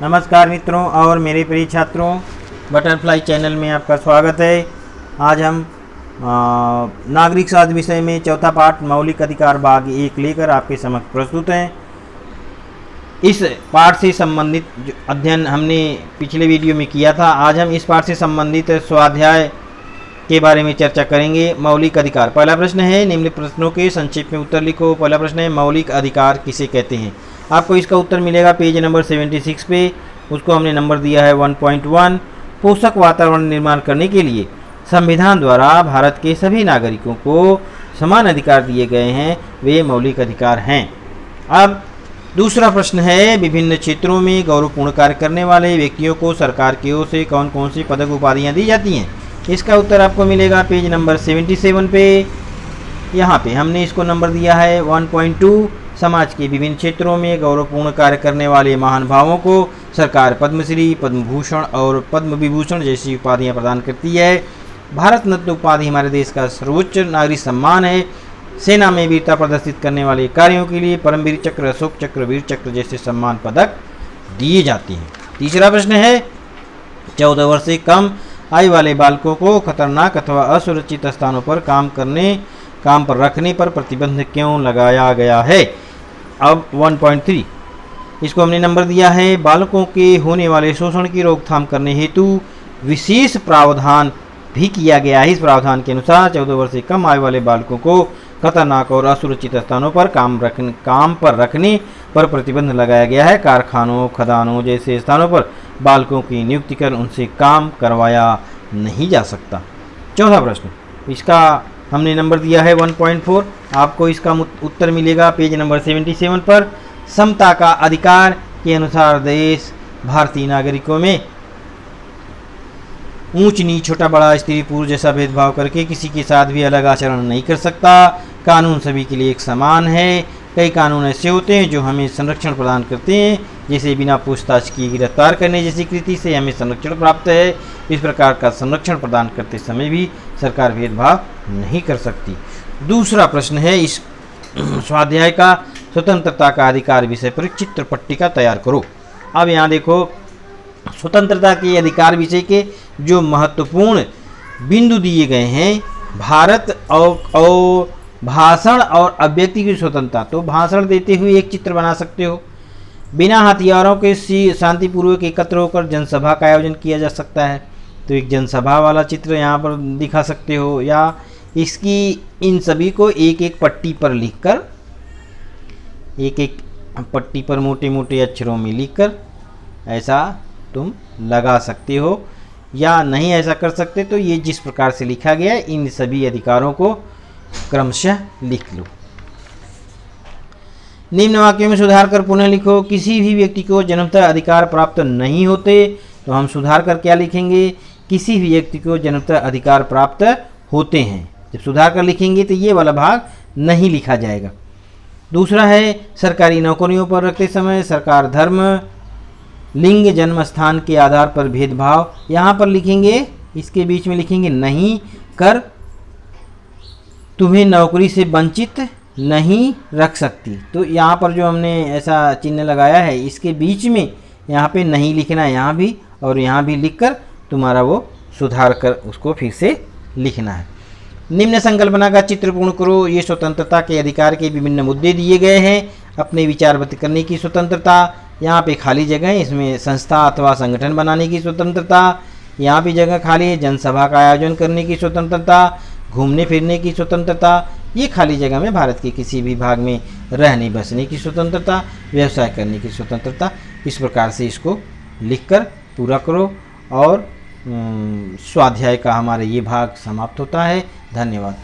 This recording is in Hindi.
नमस्कार मित्रों और मेरे प्रिय छात्रों, बटरफ्लाई चैनल में आपका स्वागत है। आज हम नागरिक शास्त्र विषय में चौथा पाठ मौलिक अधिकार भाग 1 लेकर आपके समक्ष प्रस्तुत हैं। इस पाठ से संबंधित अध्ययन हमने पिछले वीडियो में किया था। आज हम इस पाठ से संबंधित स्वाध्याय के बारे में चर्चा करेंगे। मौलिक अधिकार। पहला प्रश्न है, निम्नलिखित प्रश्नों के संक्षेप में उत्तर लिखो। पहला प्रश्न है, मौलिक अधिकार किसे कहते हैं? आपको इसका उत्तर मिलेगा पेज नंबर 76 पे। उसको हमने नंबर दिया है 1.1। पोषक वातावरण निर्माण करने के लिए संविधान द्वारा भारत के सभी नागरिकों को समान अधिकार दिए गए हैं, वे मौलिक अधिकार हैं। अब दूसरा प्रश्न है, विभिन्न क्षेत्रों में गौरवपूर्ण कार्य करने वाले व्यक्तियों को सरकार की ओर से कौन कौन सी पदक उपाधियाँ दी जाती हैं? इसका उत्तर आपको मिलेगा पेज नंबर 77 पे। यहाँ पे हमने इसको नंबर दिया है 1.2। समाज के विभिन्न क्षेत्रों में गौरवपूर्ण कार्य करने वाले महानुभावों को सरकार पद्मश्री, पद्म भूषण और पद्म विभूषण जैसी उपाधियाँ प्रदान करती है। भारत रत्न उपाधि हमारे देश का सर्वोच्च नागरिक सम्मान है। सेना में वीरता प्रदर्शित करने वाले कार्यों के लिए परमवीर चक्र, अशोक चक्र, वीर चक्र जैसे सम्मान पदक दिए जाते हैं। तीसरा प्रश्न है, 14 वर्ष से कम आयु वाले बालकों को खतरनाक अथवा असुरक्षित स्थानों पर काम पर रखने पर प्रतिबंध क्यों लगाया गया है? अब 1.3 इसको हमने नंबर दिया है, बालकों के होने वाले शोषण की रोकथाम करने हेतु विशेष प्रावधान भी किया गया है। इस प्रावधान के अनुसार 14 वर्ष से कम आयु वाले बालकों को खतरनाक और असुरक्षित स्थानों पर काम पर रखने पर प्रतिबंध लगाया गया है। कारखानों, खदानों जैसे स्थानों पर बालकों की नियुक्ति कर उनसे काम करवाया नहीं जा सकता। चौथा प्रश्न, इसका हमने नंबर दिया है 1.4। आपको इसका उत्तर मिलेगा पेज नंबर 77 पर। समता का अधिकार के अनुसार देश भारतीय नागरिकों में ऊंच नीच, छोटा बड़ा, स्त्री पुरुष जैसा भेदभाव करके किसी के साथ भी अलग आचरण नहीं कर सकता। कानून सभी के लिए एक समान है। कई कानून ऐसे होते हैं जो हमें संरक्षण प्रदान करते हैं, जैसे बिना पूछताछ किए गिरफ्तार करने जैसी कृति से हमें संरक्षण प्राप्त है। इस प्रकार का संरक्षण प्रदान करते समय भी सरकार भेदभाव नहीं कर सकती। दूसरा प्रश्न है, इस स्वाध्याय का स्वतंत्रता का अधिकार विषय पर चित्र पट्टिका तैयार करो। अब यहाँ देखो, स्वतंत्रता के अधिकार विषय के जो महत्वपूर्ण बिंदु दिए गए हैं, भारत और भाषण और अभिव्यक्ति की स्वतंत्रता। तो भाषण देते हुए एक चित्र बना सकते हो। बिना हथियारों के शांतिपूर्वक एकत्र होकर जनसभा का आयोजन किया जा सकता है, तो एक जनसभा वाला चित्र यहाँ पर दिखा सकते हो। या इसकी इन सभी को एक एक पट्टी पर लिखकर, एक एक पट्टी पर मोटे मोटे अक्षरों में लिखकर ऐसा तुम लगा सकते हो। या नहीं ऐसा कर सकते तो ये जिस प्रकार से लिखा गया है, इन सभी अधिकारों को क्रमशः लिख लो। निम्न वाक्यों में सुधार कर पुनः लिखो। किसी भी व्यक्ति को जन्मतः अधिकार प्राप्त नहीं होते, तो हम सुधार कर क्या लिखेंगे? किसी भी व्यक्ति को जन्मतः अधिकार प्राप्त होते हैं। जब सुधार कर लिखेंगे तो ये वाला भाग नहीं लिखा जाएगा। दूसरा है, सरकारी नौकरियों पर रखते समय सरकार धर्म, लिंग, जन्म स्थान के आधार पर भेदभाव यहाँ पर लिखेंगे, इसके बीच में लिखेंगे नहीं कर तुम्हें नौकरी से वंचित नहीं रख सकती। तो यहाँ पर जो हमने ऐसा चिन्ह लगाया है, इसके बीच में यहाँ पे नहीं लिखना है, यहाँ भी और यहाँ भी लिखकर तुम्हारा वो सुधार कर उसको फिर से लिखना है। निम्न संकल्पना का चित्र पूर्ण करो। ये स्वतंत्रता के अधिकार के विभिन्न मुद्दे दिए गए हैं। अपने विचार व्यक्त करने की स्वतंत्रता, यहाँ पे खाली जगह है, इसमें संस्था अथवा संगठन बनाने की स्वतंत्रता, यहाँ भी जगह खाली है, जनसभा का आयोजन करने की स्वतंत्रता, घूमने फिरने की स्वतंत्रता, ये खाली जगह में भारत के किसी भी भाग में रहने बसने की स्वतंत्रता, व्यवसाय करने की स्वतंत्रता। इस प्रकार से इसको लिखकर पूरा करो और स्वाध्याय का हमारा ये भाग समाप्त होता है। धन्यवाद।